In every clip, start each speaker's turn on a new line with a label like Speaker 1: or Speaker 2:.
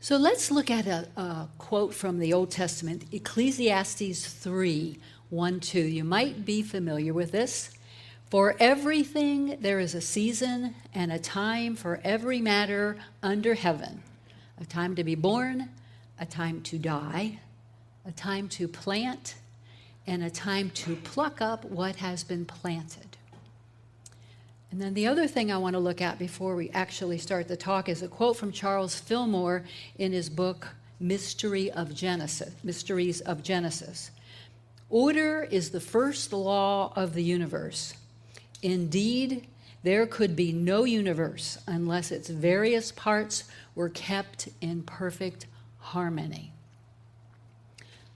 Speaker 1: So let's look at a quote from the Old Testament, Ecclesiastes 3, 1, 2. You might be familiar with this. For everything there is a season and a time for every matter under heaven, a time to be born, a time to die, a time to plant, and a time to pluck up what has been planted. And then the other thing I want to look at before we actually start the talk is a quote from Charles Fillmore in his book, Mysteries of Genesis. Order is the first law of the universe. Indeed, there could be no universe unless its various parts were kept in perfect harmony.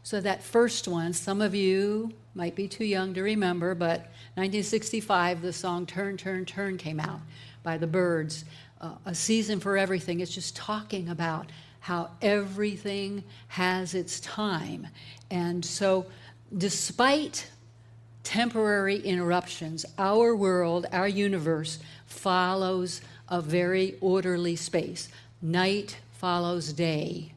Speaker 1: So that first one, some of you might be too young to remember, but 1965, the song Turn, Turn, Turn came out by the Byrds. A season for everything. It's just talking about how everything has its time. And so despite temporary interruptions, our world, our universe follows a very orderly space. Night follows day.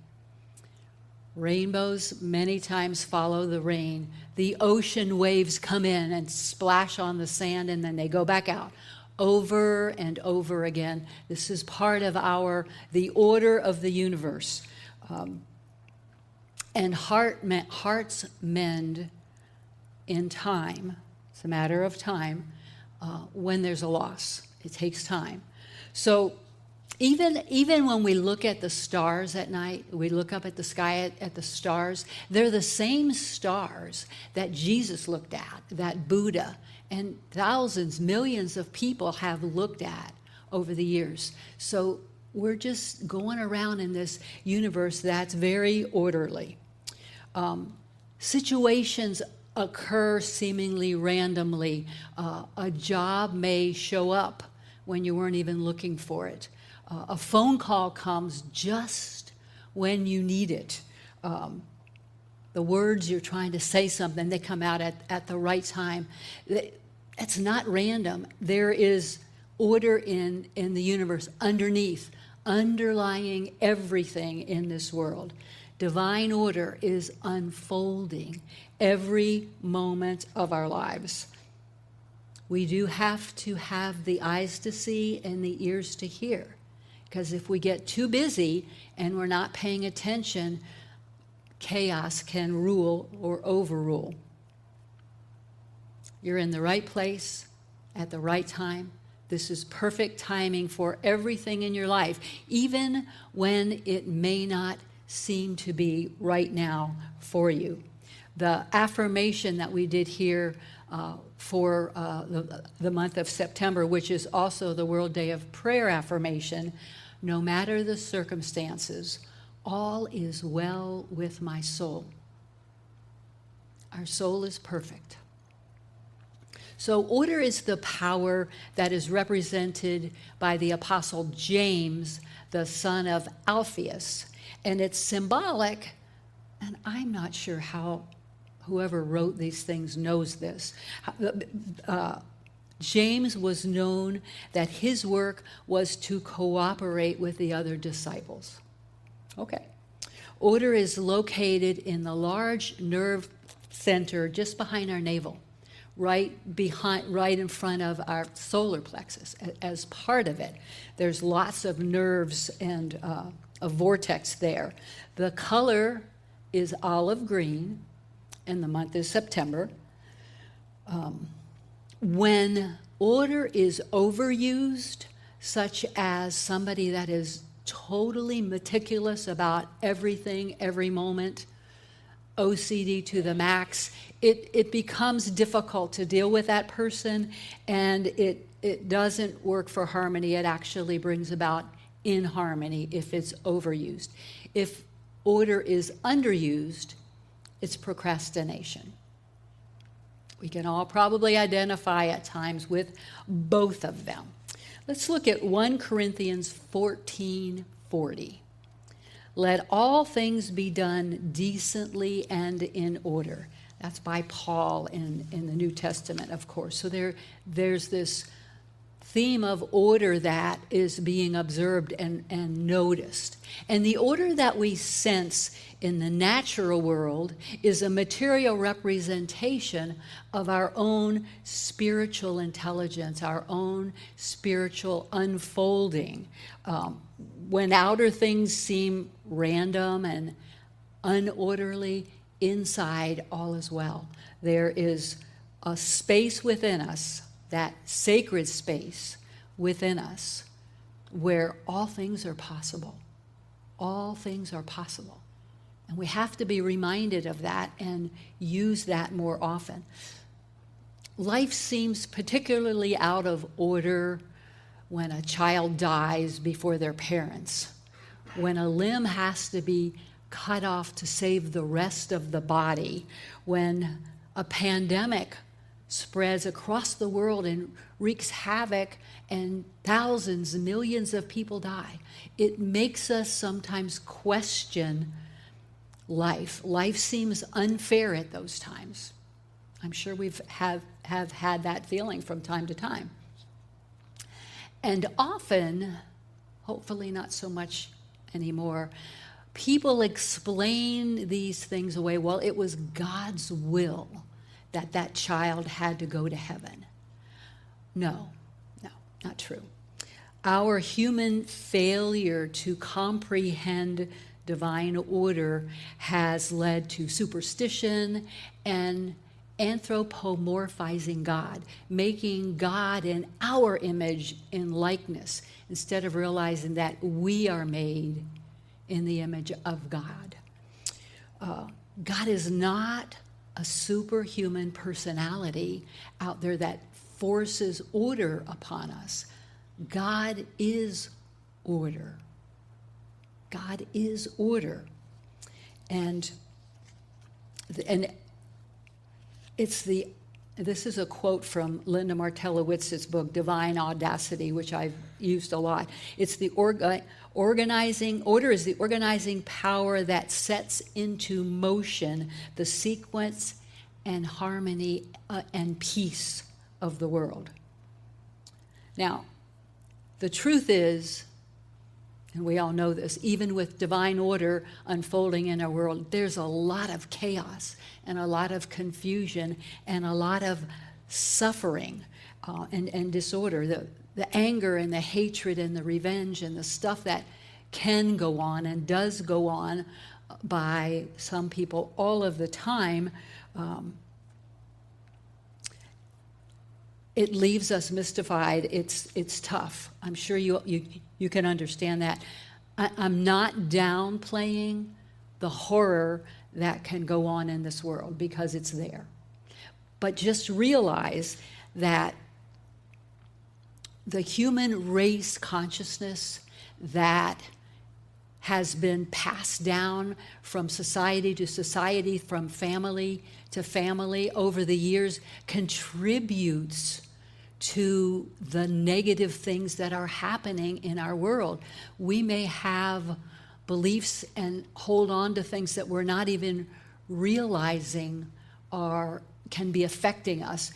Speaker 1: Rainbows many times follow the rain. The ocean waves come in and splash on the sand, and then they go back out over and over again. This is part of the order of the universe. And hearts mend in time. It's a matter of time when there's a loss. It takes time. So even when we look at the stars at night, we look up at the sky at the stars, they're the same stars that Jesus looked at, that Buddha, and thousands, millions of people have looked at over the years. So we're just going around in this universe that's very orderly. Situations occur seemingly randomly. A job may show up when you weren't even looking for it. A phone call comes just when you need it. The words you're trying to say something, they come out at the right time. It's not random. There is order in the universe underneath, underlying everything in this world. Divine order is unfolding every moment of our lives. We do have to have the eyes to see and the ears to hear. Because if we get too busy and we're not paying attention, chaos can rule or overrule. You're in the right place at the right time. This is perfect timing for everything in your life, even when it may not seem to be right now for you. The affirmation that we did here for the month of September, which is also the World Day of Prayer affirmation, no matter the circumstances, all is well with my soul. Our soul is perfect. So order is the power that is represented by the Apostle James, the son of Alphaeus. And it's symbolic, and I'm not sure how whoever wrote these things knows this. James was known that his work was to cooperate with the other disciples. Okay. Order is located in the large nerve center just behind our navel, right in front of our solar plexus. As part of it, there's lots of nerves and a vortex there. The color is olive green, and the month is September. When order is overused, such as somebody that is totally meticulous about everything, every moment, OCD to the max, it becomes difficult to deal with that person, and it doesn't work for harmony. It actually brings about inharmony if it's overused. If order is underused, it's procrastination. We can all probably identify at times with both of them. Let's look at 1 Corinthians 14:40. Let all things be done decently and in order. That's by Paul in the New Testament, of course. So there's this theme of order that is being observed and noticed. And the order that we sense in the natural world is a material representation of our own spiritual intelligence, our own spiritual unfolding. When outer things seem random and unorderly, inside all is well. There is a space within us, that sacred space within us, where all things are possible. All things are possible. And we have to be reminded of that and use that more often. Life seems particularly out of order when a child dies before their parents, when a limb has to be cut off to save the rest of the body, when a pandemic spreads across the world and wreaks havoc and thousands, millions of people die. It makes us sometimes question life. Life seems unfair at those times. I'm sure we've have had that feeling from time to time. And often, hopefully not so much anymore, people explain these things away. Well, it was God's will that that child had to go to heaven. No, not true. Our human failure to comprehend divine order has led to superstition and anthropomorphizing God, making God in our image and likeness, instead of realizing that we are made in the image of God. God is not a superhuman personality out there that forces order upon us. God is order. God is order. And this is a quote from Linda Martellowitz's book, Divine Audacity, which I've used a lot. It's the order is the organizing power that sets into motion the sequence and harmony and peace of the world. Now, the truth is, and we all know this, even with divine order unfolding in our world, there's a lot of chaos and a lot of confusion and a lot of suffering and disorder. The anger and the hatred and the revenge and the stuff that can go on and does go on by some people all of the time, it leaves us mystified. It's tough. I'm sure you can understand that. I'm not downplaying the horror that can go on in this world, because it's there. But just realize that the human race consciousness that has been passed down from society to society, from family to family over the years, contributes to the negative things that are happening in our world. We may have beliefs and hold on to things that we're not even realizing can be affecting us.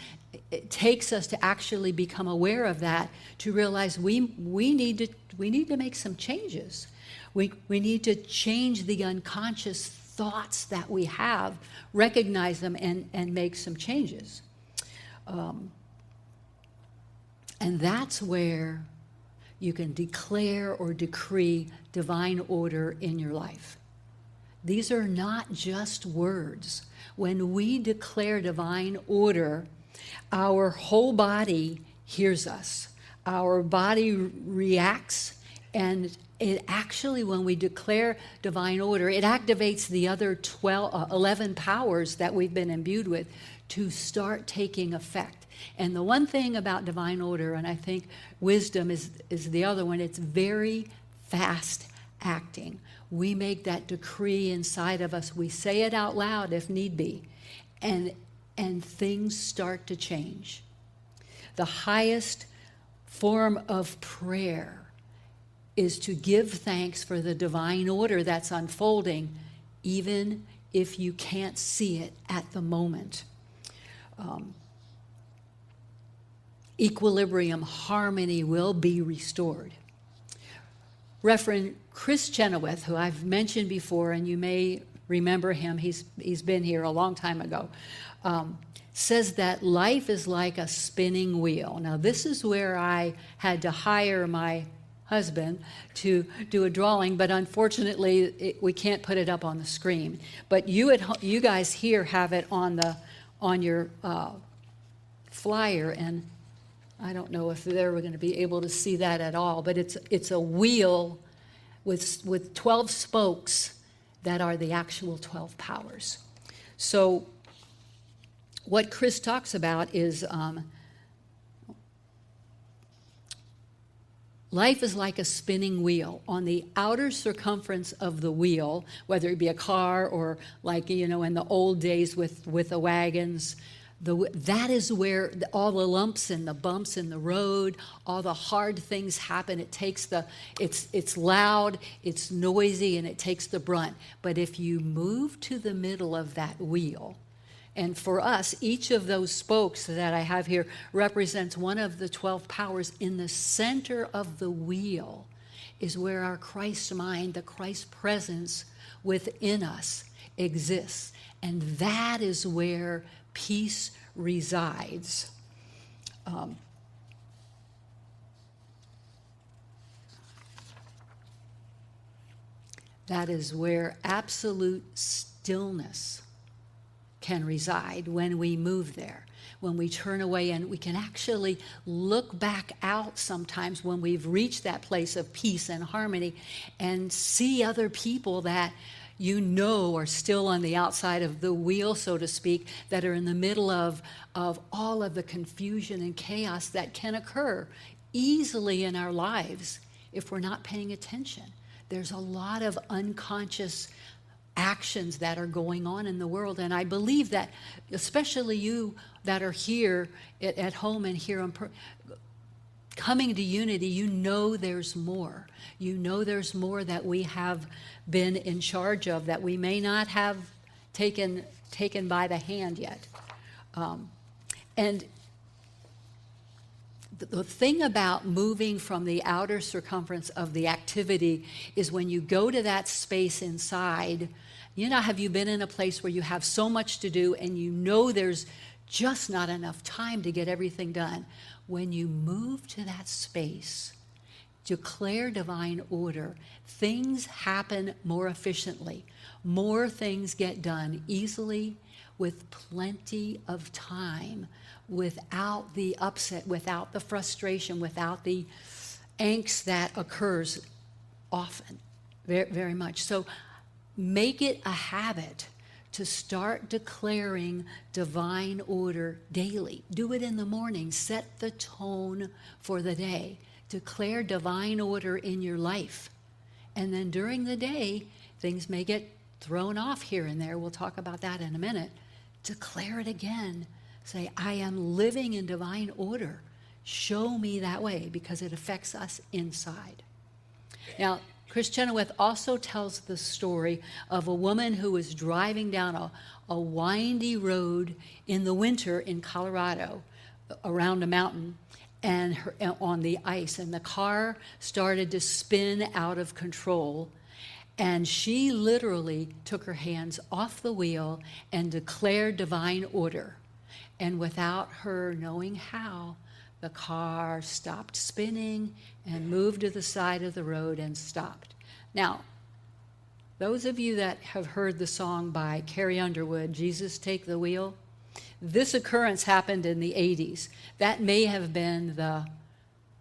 Speaker 1: It takes us to actually become aware of that, to realize we need to make some changes. We need to change the unconscious thoughts that we have, recognize them, and make some changes. And that's where you can declare or decree divine order in your life. These are not just words. When we declare divine order, our whole body hears us. Our body reacts, and it actually, when we declare divine order, it activates the other 11 powers that we've been imbued with to start taking effect. And the one thing about divine order, and I think wisdom is the other one, it's very fast acting. We make that decree inside of us. We say it out loud if need be, and things start to change. The highest form of prayer is to give thanks for the divine order that's unfolding, even if you can't see it at the moment. equilibrium, harmony will be restored. Reverend Chris Chenoweth, who I've mentioned before, and you may remember him, he's been here a long time ago, says that life is like a spinning wheel. Now, this is where I had to hire my husband to do a drawing, but unfortunately, we can't put it up on the screen. But you guys here have it on your flyer, and I don't know if they're going to be able to see that at all, but it's a wheel with 12 spokes that are the actual 12 powers. So what Chris talks about is life is like a spinning wheel. On the outer circumference of the wheel, whether it be a car or like, in the old days with the wagons, that is where all the lumps and the bumps in the road, all the hard things happen. It's loud, it's noisy, and it takes the brunt. But if you move to the middle of that wheel, and for us, each of those spokes that I have here represents one of the 12 powers. In the center of the wheel is where our Christ mind, the Christ presence within us exists. And that is where peace resides. That is where absolute stillness can reside when we move there, when we turn away, and we can actually look back out sometimes when we've reached that place of peace and harmony and see other people that are still on the outside of the wheel, so to speak, that are in the middle of all of the confusion and chaos that can occur easily in our lives if we're not paying attention. There's a lot of unconscious actions that are going on in the world, and I believe that especially you that are here at home and here coming to Unity, there's more. There's more that we have been in charge of that we may not have taken by the hand yet. And the thing about moving from the outer circumference of the activity is when you go to that space inside, have you been in a place where you have so much to do and there's just not enough time to get everything done? When you move to that space, declare divine order, things happen more efficiently. More things get done easily with plenty of time, without the upset, without the frustration, without the angst that occurs often, very, very much. So make it a habit to start declaring divine order daily. Do it in the morning. Set the tone for the day. Declare divine order in your life. And then during the day, things may get thrown off here and there. We'll talk about that in a minute. Declare it again. Say, I am living in divine order. Show me that way, because it affects us inside. Now, Chris Chenoweth also tells the story of a woman who was driving down a windy road in the winter in Colorado around a mountain and on the ice, and the car started to spin out of control, and she literally took her hands off the wheel and declared divine order. And without her knowing how, the car stopped spinning and moved to the side of the road and stopped. Now, those of you that have heard the song by Carrie Underwood, Jesus Take the Wheel, this occurrence happened in the 80s. That may have been the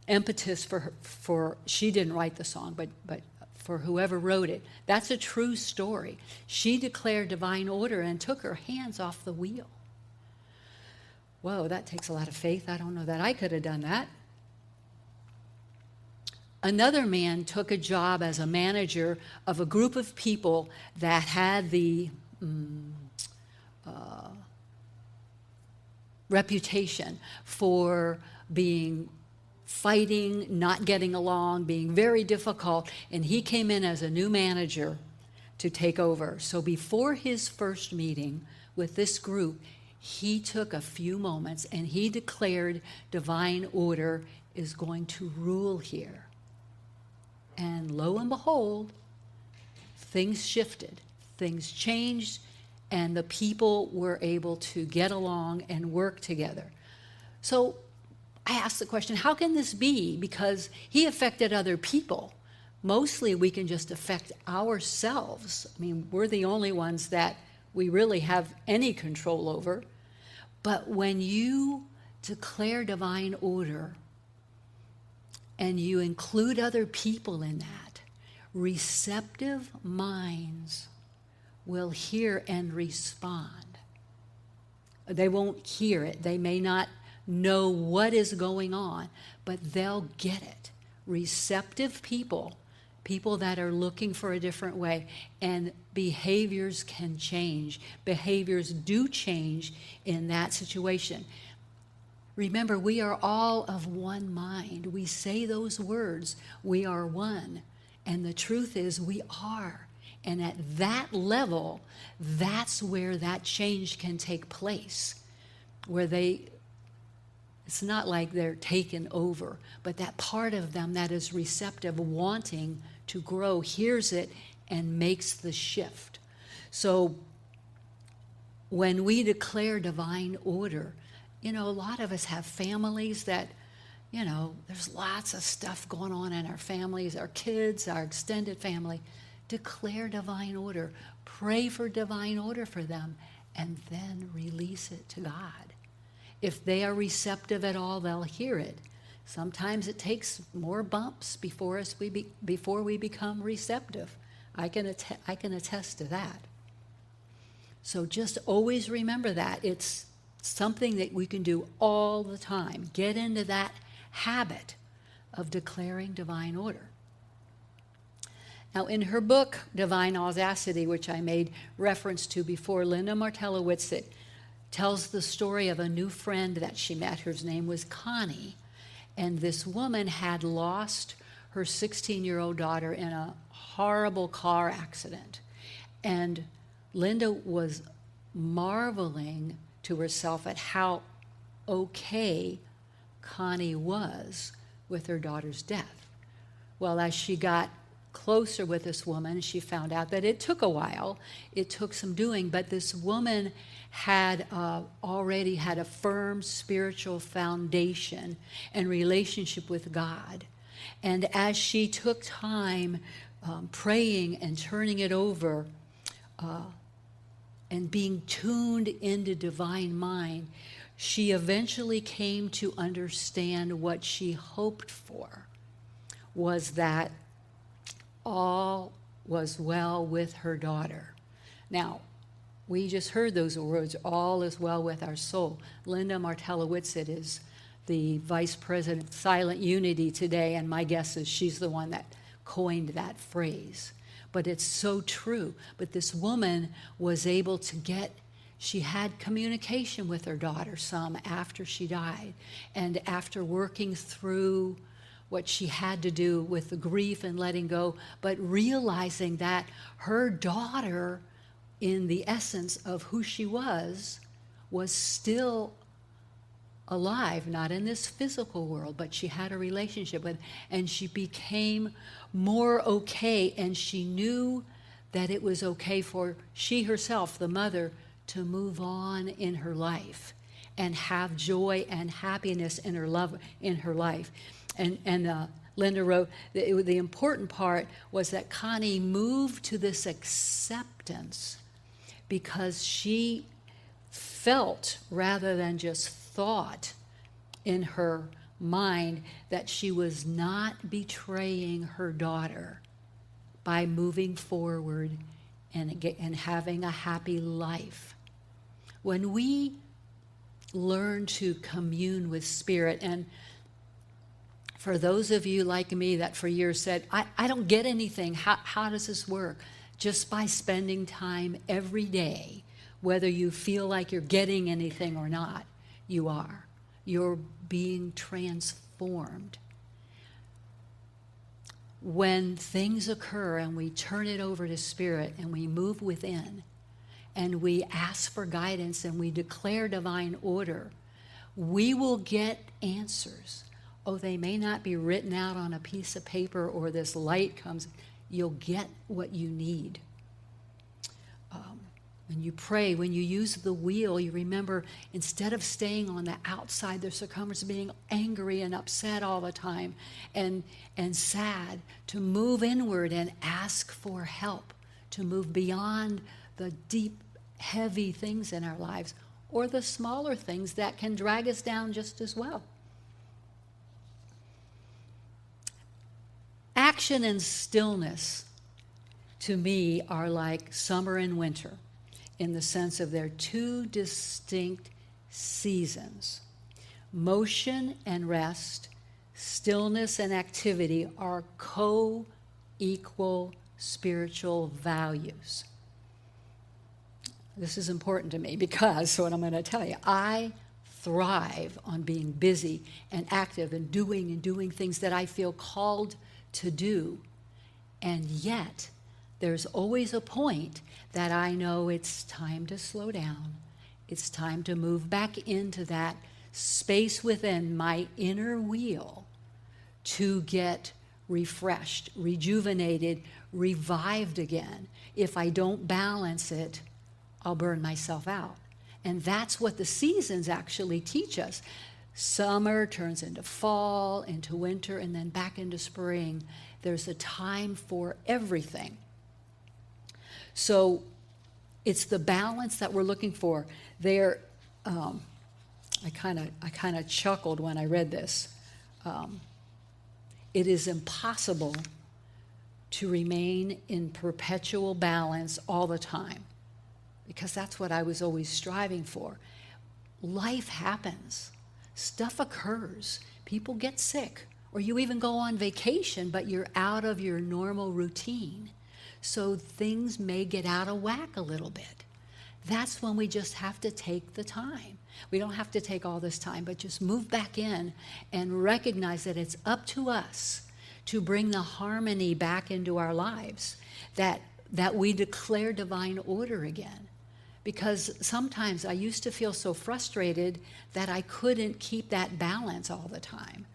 Speaker 1: impetus for she didn't write the song, but for whoever wrote it. That's a true story. She declared divine order and took her hands off the wheel. Whoa, that takes a lot of faith. I don't know that I could have done that. Another man took a job as a manager of a group of people that had the reputation for being fighting, not getting along, being very difficult, and he came in as a new manager to take over. So before his first meeting with this group, he took a few moments and he declared divine order is going to rule here. And lo and behold, things shifted, things changed, and the people were able to get along and work together. So I asked the question, how can this be? Because he affected other people. Mostly we can just affect ourselves. I mean, we're the only ones that we really have any control over. But when you declare divine order and you include other people in that, receptive minds will hear and respond. They won't hear it. They may not know what is going on, but they'll get it. Receptive people, people that are looking for a different way, and behaviors can change. Behaviors do change in that situation. Remember, we are all of one mind. We say those words, we are one. And the truth is we are. And at that level, that's where that change can take place. Where it's not like they're taken over, but that part of them that is receptive, wanting to grow, hears it and makes the shift. So when we declare divine order, a lot of us have families that, there's lots of stuff going on in our families, our kids, our extended family. Declare divine order. Pray for divine order for them, and then release it to God. If they are receptive at all, they'll hear it. Sometimes it takes more bumps before we become receptive. I can attest to that. So just always remember that. It's something that we can do all the time. Get into that habit of declaring divine order. Now, in her book, Divine Audacity, which I made reference to before, Linda Martella-Whitsitt tells the story of a new friend that she met. Her name was Kenney. And this woman had lost her 16-year-old daughter in a horrible car accident. And Linda was marveling to herself at how okay Kenney was with her daughter's death. Well, as she got closer with this woman, she found out that it took a while. It took some doing, but this woman had already had a firm spiritual foundation and relationship with God. And as she took time praying and turning it over and being tuned into divine mind, she eventually came to understand what she hoped for was that all was well with her daughter. Now, we just heard those words, all is well with our soul. Linda Martella-Whitsitt is the vice president of Silent Unity today, and my guess is she's the one that coined that phrase. But it's so true. But this woman was able to she had communication with her daughter some after she died. And after working through what she had to do with the grief and letting go, but realizing that her daughter, in the essence of who she was still alive, not in this physical world, but she had a relationship with, and she became more okay, and she knew that it was okay for she herself, the mother, to move on in her life and have joy and happiness in her life. And Linda wrote that the important part was that Kenney moved to this acceptance because she felt, rather than just thought in her mind, that she was not betraying her daughter by moving forward and having a happy life. When we learn to commune with Spirit, and for those of you like me that for years said, I don't get anything, how does this work? Just by spending time every day, whether you feel like you're getting anything or not, you are. You're being transformed. When things occur and we turn it over to Spirit and we move within and we ask for guidance and we declare divine order, we will get answers. Oh, they may not be written out on a piece of paper or this light comes. You'll get what you need. When you pray, when you use the wheel, you remember, instead of staying on the outside, the circumference, being angry and upset all the time and sad, to move inward and ask for help, to move beyond the deep, heavy things in our lives, or the smaller things that can drag us down just as well. Action and stillness, to me, are like summer and winter, in the sense of they're two distinct seasons. Motion and rest, stillness and activity are co-equal spiritual values. This is important to me because, what I'm going to tell you, I thrive on being busy and active and doing things that I feel called to do. And yet, there's always a point that I know it's time to slow down. It's time to move back into that space within my inner wheel to get refreshed, rejuvenated, revived again. If I don't balance it, I'll burn myself out. And that's what the seasons actually teach us. Summer turns into fall, into winter, and then back into spring. There's a time for everything. So it's the balance that we're looking for. There, I kind of chuckled when I read this. It is impossible to remain in perpetual balance all the time, because that's what I was always striving for. Life happens. Stuff occurs. People get sick, or you even go on vacation, but you're out of your normal routine. So things may get out of whack a little bit. That's when we just have to take the time. We don't have to take all this time, but just move back in and recognize that it's up to us to bring the harmony back into our lives, that we declare divine order again. Because sometimes I used to feel so frustrated that I couldn't keep that balance all the time.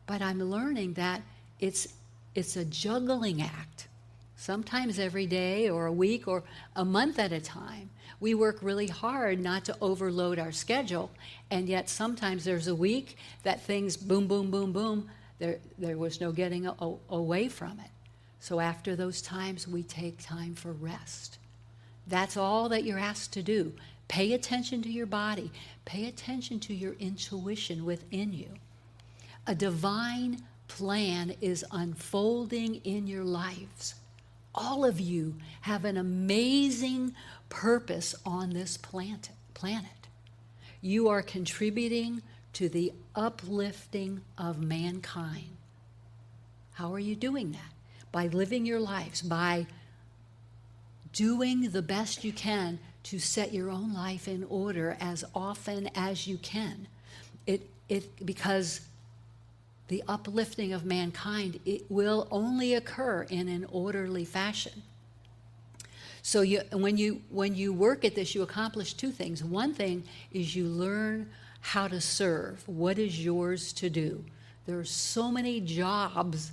Speaker 1: But I'm learning that it's a juggling act. Sometimes every day or a week or a month at a time. We work really hard not to overload our schedule, and yet sometimes there's a week that things boom, boom, boom, boom. There was no getting away from it. So after those times, we take time for rest. That's all that you're asked to do. Pay attention to your body. Pay attention to your intuition within you. A divine plan is unfolding in your lives. All of you have an amazing purpose on this planet. You are contributing to the uplifting of mankind. How are you doing that? By living your lives, by doing the best you can to set your own life in order as often as you can. Because the uplifting of mankind, it will only occur in an orderly fashion. So when you work at this, you accomplish two things. One thing is you learn how to serve. What is yours to do? There are so many jobs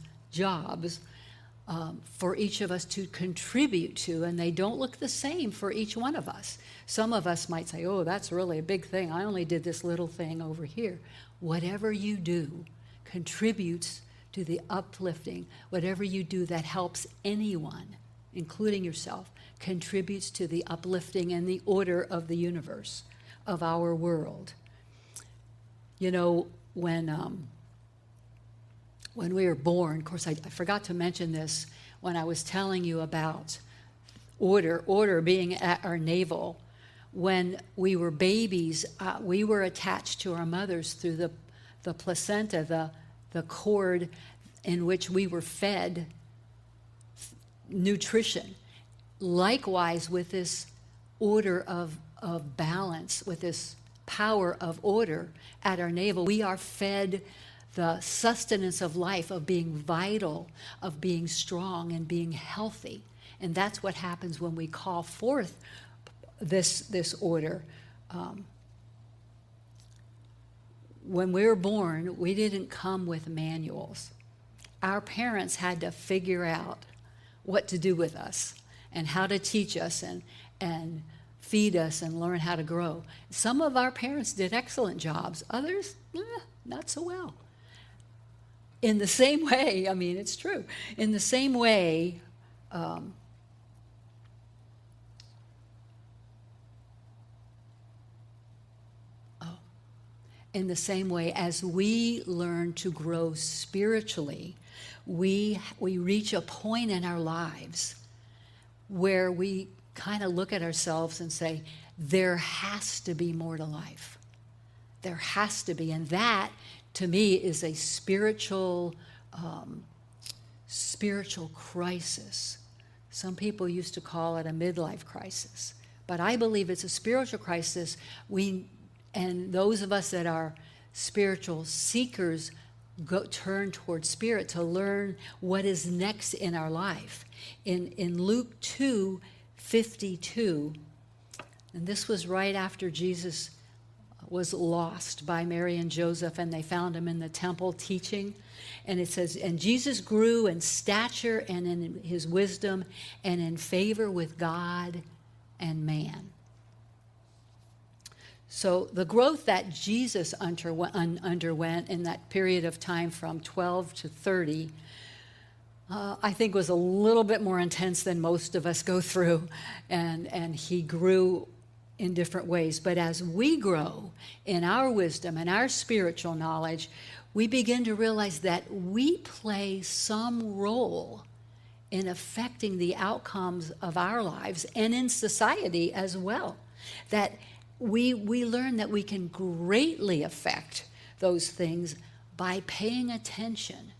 Speaker 1: for each of us to contribute to, and they don't look the same for each one of us. Some of us might say, oh, that's really a big thing. I only did this little thing over here. Whatever you do contributes to the uplifting. Whatever you do that helps anyone, including yourself, contributes to the uplifting and the order of the universe, of our world. You know, when we were born, of course, I forgot to mention this when I was telling you about order being at our navel. When we were babies, we were attached to our mothers through the placenta, the cord in which we were fed nutrition. Likewise, with this order of balance, with this power of order at our navel, we are fed the sustenance of life, of being vital, of being strong and being healthy. And that's what happens when we call forth this order. When we were born, we didn't come with manuals. Our parents had to figure out what to do with us and how to teach us and feed us and learn how to grow. Some of our parents did excellent jobs. Others, not so well. In the same way, I mean, it's true. In the same way, in the same way as we learn to grow spiritually, we reach a point in our lives where we kind of look at ourselves and say, there has to be more to life. There has to be. And that, to me, is a spiritual crisis. Some people used to call it a midlife crisis. But I believe it's a spiritual crisis. And those of us that are spiritual seekers turn towards spirit to learn what is next in our life. In Luke 2:52, and this was right after Jesus was lost by Mary and Joseph, and they found him in the temple teaching. And it says, and Jesus grew in stature and in his wisdom and in favor with God and man. So the growth that Jesus underwent in that period of time from 12 to 30, I think was a little bit more intense than most of us go through. And he grew in different ways. But as we grow in our wisdom and our spiritual knowledge, we begin to realize that we play some role in affecting the outcomes of our lives and in society as well. That we learn that we can greatly affect those things by paying attention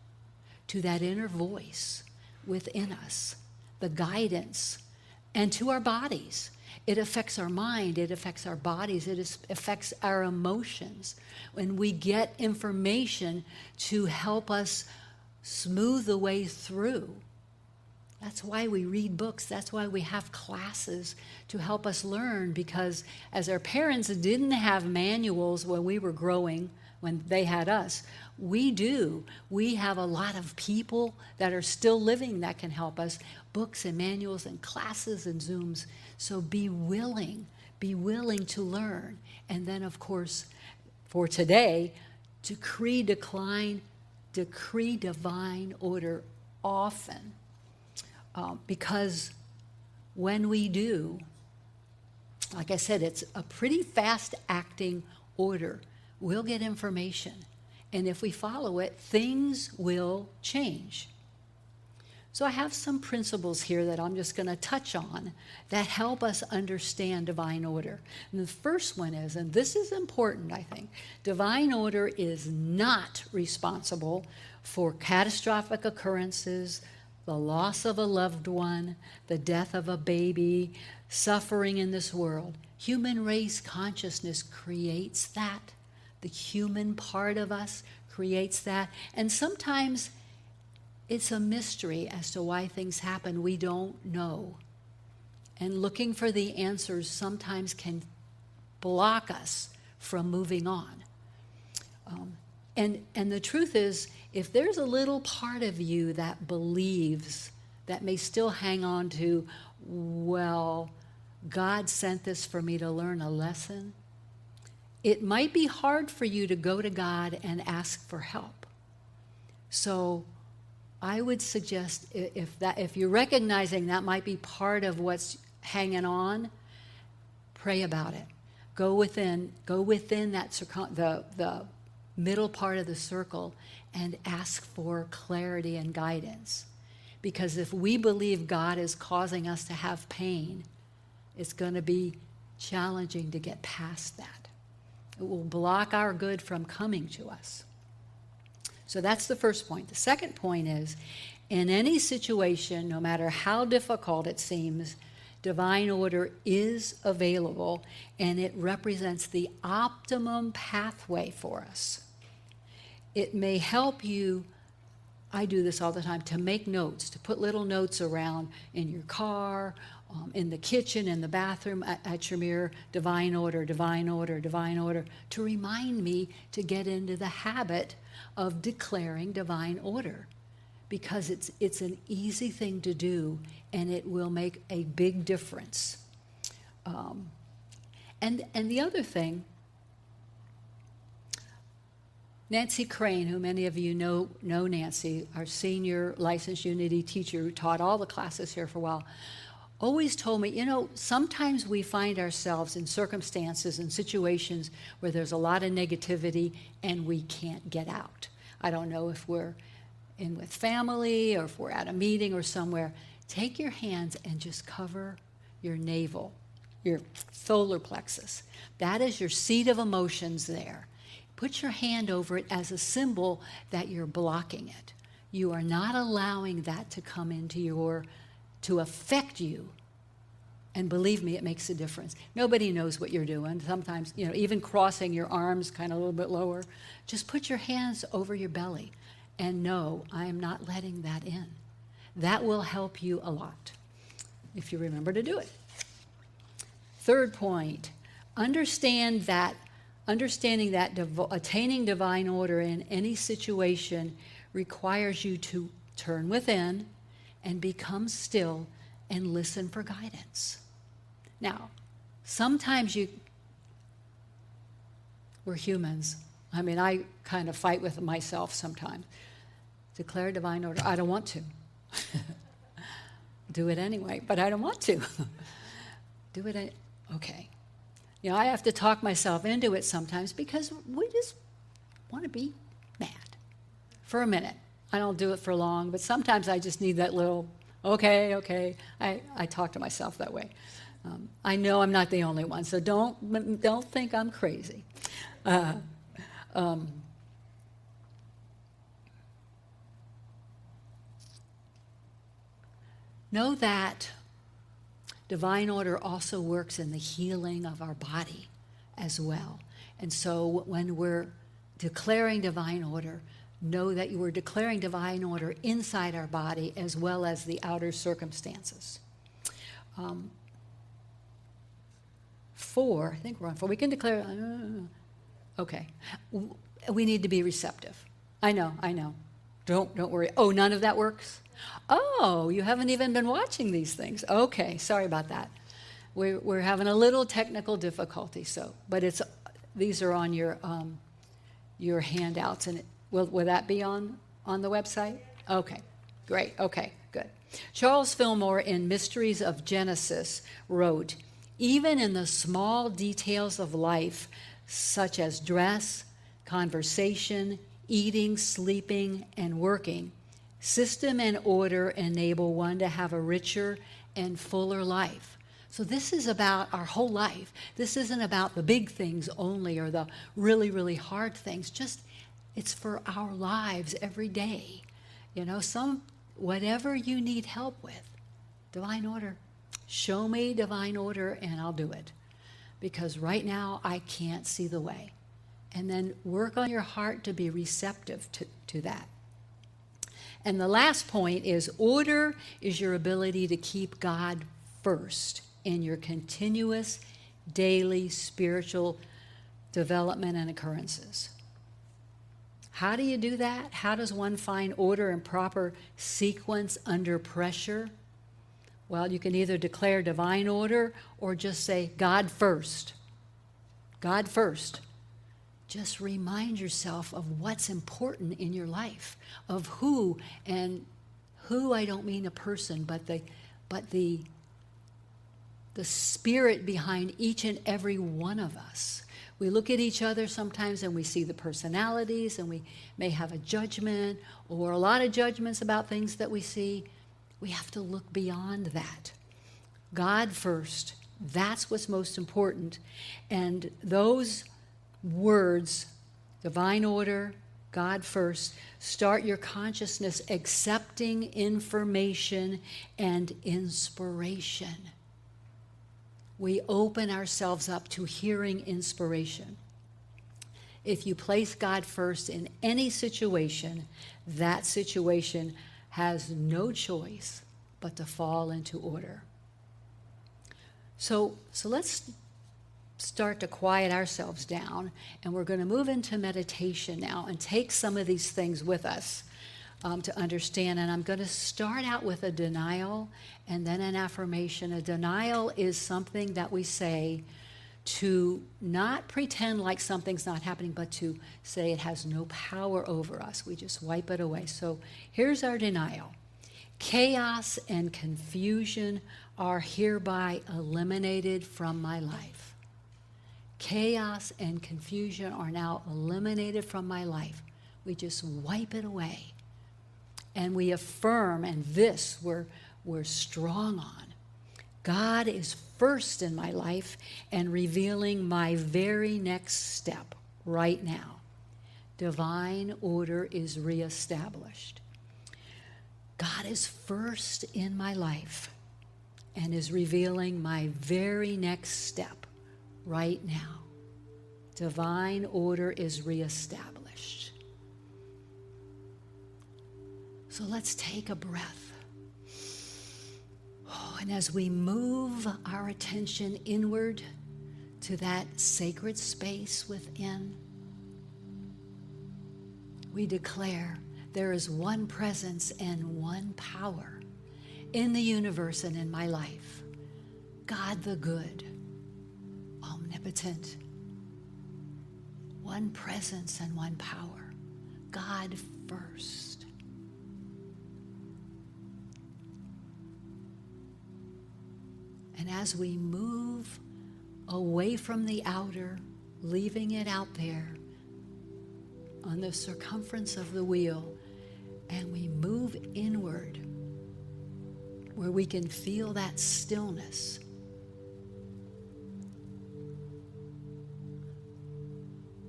Speaker 1: to that inner voice within us, the guidance, and to our bodies. It affects our mind, it affects our bodies, it affects our emotions. When we get information to help us smooth the way through. That's why we read books. That's why we have classes to help us learn, because as our parents didn't have manuals when we were growing, when they had us, we do. We have a lot of people that are still living that can help us, books and manuals and classes and Zooms. So be willing to learn. And then, of course, for today, decree divine order often. Because when we do, like I said, it's a pretty fast acting order. We'll get information. And if we follow it, things will change. So I have some principles here that I'm just going to touch on that help us understand divine order. And the first one is, and this is important, I think, divine order is not responsible for catastrophic occurrences, the loss of a loved one, the death of a baby, suffering in this world. Human race consciousness creates that. The human part of us creates that. And sometimes it's a mystery as to why things happen. We don't know. And looking for the answers sometimes can block us from moving on. And the truth is, if there's a little part of you that believes, that may still hang on to, well, God sent this for me to learn a lesson, it might be hard for you to go to God and ask for help. So I would suggest, if you're recognizing that might be part of what's hanging on, pray about it. Go within that the middle part of the circle and ask for clarity and guidance. Because if we believe God is causing us to have pain, it's going to be challenging to get past that. It will block our good from coming to us. So that's the first point. The second point is, in any situation, no matter how difficult it seems, divine order is available, and it represents the optimum pathway for us. It may help you, I do this all the time, to make notes, to put little notes around in your car in the kitchen, in the bathroom, at your mirror, divine order, divine order, divine order, to remind me to get into the habit of declaring divine order, because it's an easy thing to do, and it will make a big difference. And the other thing, Nancy Crane, who many of you know Nancy, our senior licensed Unity teacher who taught all the classes here for a while, always told me, sometimes we find ourselves in circumstances and situations where there's a lot of negativity and we can't get out. I don't know if we're in with family or if we're at a meeting or somewhere. Take your hands and just cover your navel, your solar plexus. That is your seat of emotions there. Put your hand over it as a symbol that you're blocking it. You are not allowing that to come into to affect you. And believe me, it makes a difference. Nobody knows what you're doing. Sometimes, even crossing your arms kind of a little bit lower, just put your hands over your belly and know, I am not letting that in. That will help you a lot if you remember to do it. Third point, understanding that attaining divine order in any situation requires you to turn within and become still and listen for guidance. Now, sometimes we're humans. I mean, I kind of fight with myself sometimes. Declare divine order. I don't want to. Do it anyway, but I don't want to. Do it okay. I have to talk myself into it sometimes because we just want to be mad for a minute. I don't do it for long, but sometimes I just need that little, okay. I talk to myself that way. I know I'm not the only one, so don't think I'm crazy. Know that divine order also works in the healing of our body as well. And so when we're declaring divine order, know that you are declaring divine order inside our body as well as the outer circumstances. 4, I think we're on 4. We can declare, okay. We need to be receptive. I know. Don't worry. Oh, none of that works? Oh, you haven't even been watching these things. Okay, sorry about that. We're having a little technical difficulty, but these are on your handouts, and will that be on the website? Okay, great. Okay, good. Charles Fillmore in Mysteries of Genesis wrote, even in the small details of life, such as dress, conversation, eating, sleeping, and working, system and order enable one to have a richer and fuller life. So this is about our whole life. This isn't about the big things only or the really, really hard things. It's for our lives every day. Whatever you need help with, divine order. Show me divine order and I'll do it. Because right now I can't see the way. And then work on your heart to be receptive to that. And the last point is order is your ability to keep God first in your continuous daily spiritual development and occurrences. How do you do that? How does one find order and proper sequence under pressure? Well, you can either declare divine order or just say God first. God first. Just remind yourself of what's important in your life, of who, and who, I don't mean a person, but the spirit behind each and every one of us. We look at each other sometimes and we see the personalities, and we may have a judgment or a lot of judgments about things that we see. We have to look beyond that. God first. That's what's most important. And those words, divine order, God first, start your consciousness accepting information and inspiration. We open ourselves up to hearing inspiration. If you place God first in any situation, that situation has no choice but to fall into order. So let's start to quiet ourselves down, and we're going to move into meditation now and take some of these things with us to understand. And I'm going to start out with a denial and then an affirmation. A denial is something that we say to not pretend like something's not happening, but to say it has no power over us. We just wipe it away. So here's our denial. Chaos and confusion are hereby eliminated from my life. Chaos and confusion are now eliminated from my life. We just wipe it away. And we affirm, and this we're strong on. God is first in my life and revealing my very next step right now. Divine order is reestablished. God is first in my life and is revealing my very next step right now. Divine order is reestablished. So let's take a breath. Oh, and as we move our attention inward to that sacred space within, we declare there is one presence and one power in the universe and in my life. God the good, omnipotent, one presence and one power. God first. And as we move away from the outer, leaving it out there on the circumference of the wheel, and we move inward where we can feel that stillness,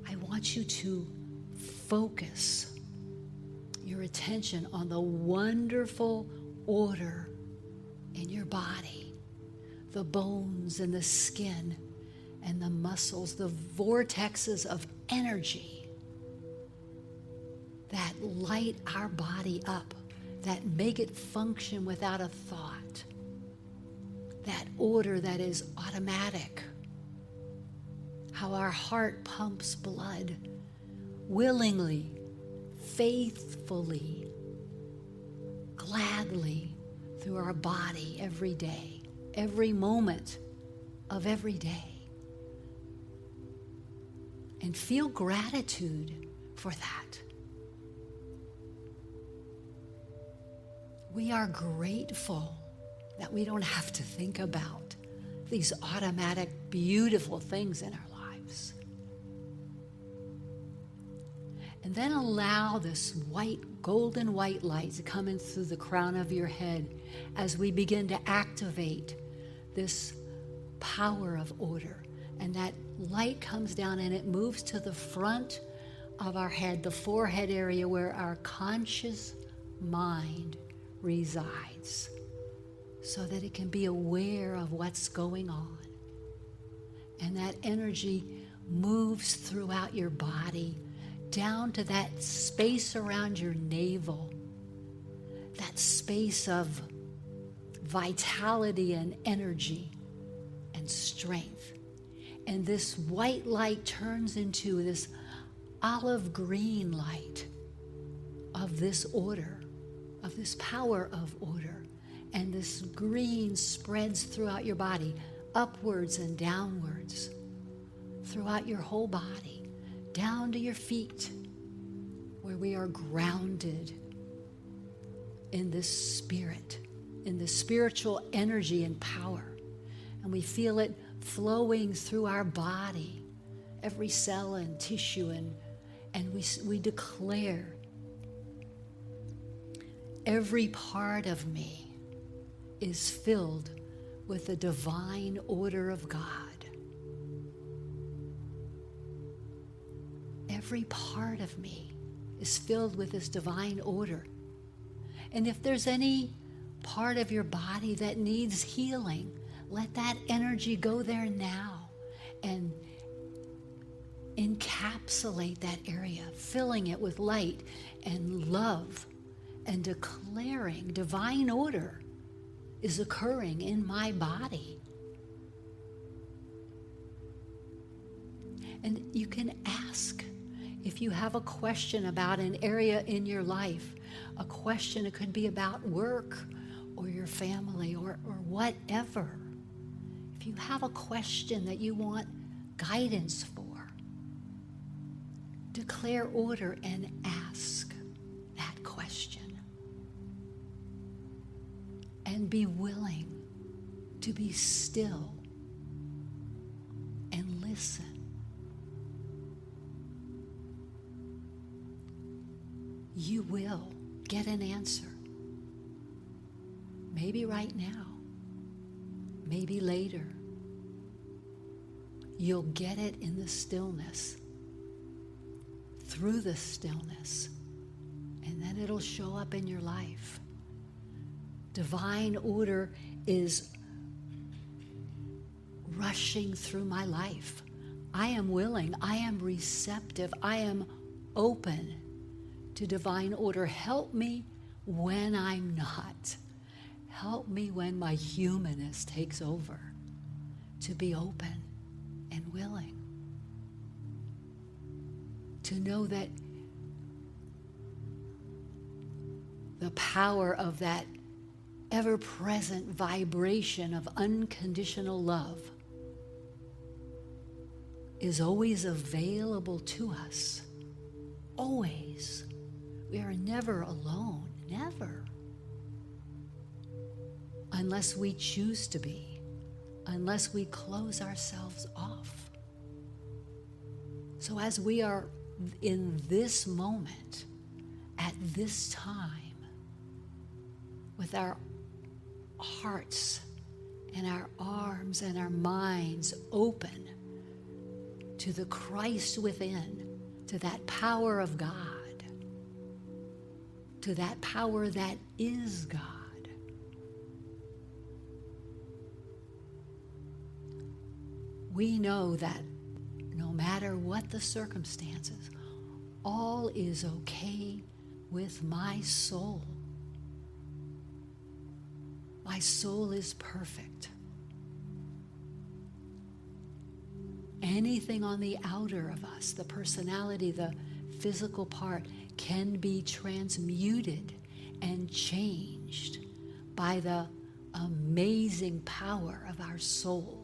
Speaker 1: I want you to focus your attention on the wonderful order in your body, the bones and the skin and the muscles, the vortexes of energy that light our body up, that make it function without a thought, that order that is automatic, how our heart pumps blood willingly, faithfully, gladly through our body every day, every moment of every day. And feel gratitude for that. We are grateful that we don't have to think about these automatic, beautiful things in our lives. And then allow this golden white light to come in through the crown of your head as we begin to activate this power of order. And that light comes down and it moves to the front of our head, the forehead area where our conscious mind resides, so that it can be aware of what's going on. And that energy moves throughout your body, down to that space around your navel, that space of vitality and energy and strength. And this white light turns into this olive green light of this order, of this power of order. And this green spreads throughout your body, upwards and downwards, throughout your whole body, down to your feet, where we are grounded in this spirit, in the spiritual energy and power. And we feel it flowing through our body, every cell and tissue, and we declare, every part of me is filled with the divine order of God. Every part of me is filled with this divine order. And if there's any part of your body that needs healing, let that energy go there now and encapsulate that area, filling it with light and love, and declaring divine order is occurring in my body. And you can ask. If you have a question about an area in your life, a question, it could be about work or your family or whatever. If you have a question that you want guidance for, declare order and ask that question. And be willing to be still and listen. You will get an answer. Maybe right now, maybe later. You'll get it in the stillness, through the stillness, and then it'll show up in your life. Divine order is rushing through my life. I am willing, I am receptive, I am open to divine order. Help me when I'm not. Help me when my humanness takes over to be open and willing. To know that the power of that ever-present vibration of unconditional love is always available to us. Always. We are never alone, never. Unless we choose to be, unless we close ourselves off. So as we are in this moment, at this time, with our hearts and our arms and our minds open to the Christ within, to that power of God, to that power that is God. We know that no matter what the circumstances, all is okay with my soul. My soul is perfect. Anything on the outer of us, the personality, the physical part, can be transmuted and changed by the amazing power of our soul.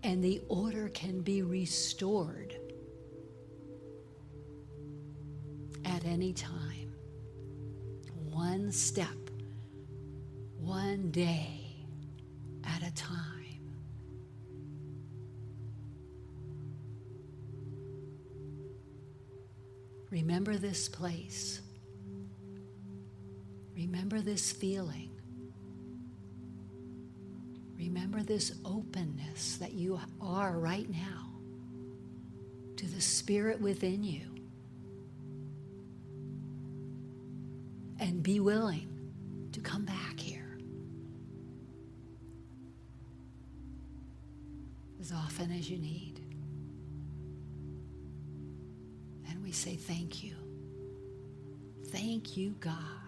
Speaker 1: And the order can be restored at any time. One step, one day at a time. Remember this place. Remember this feeling. Remember this openness that you are right now to the Spirit within you. And be willing to come back here as often as you need. And we say thank you. Thank you, God.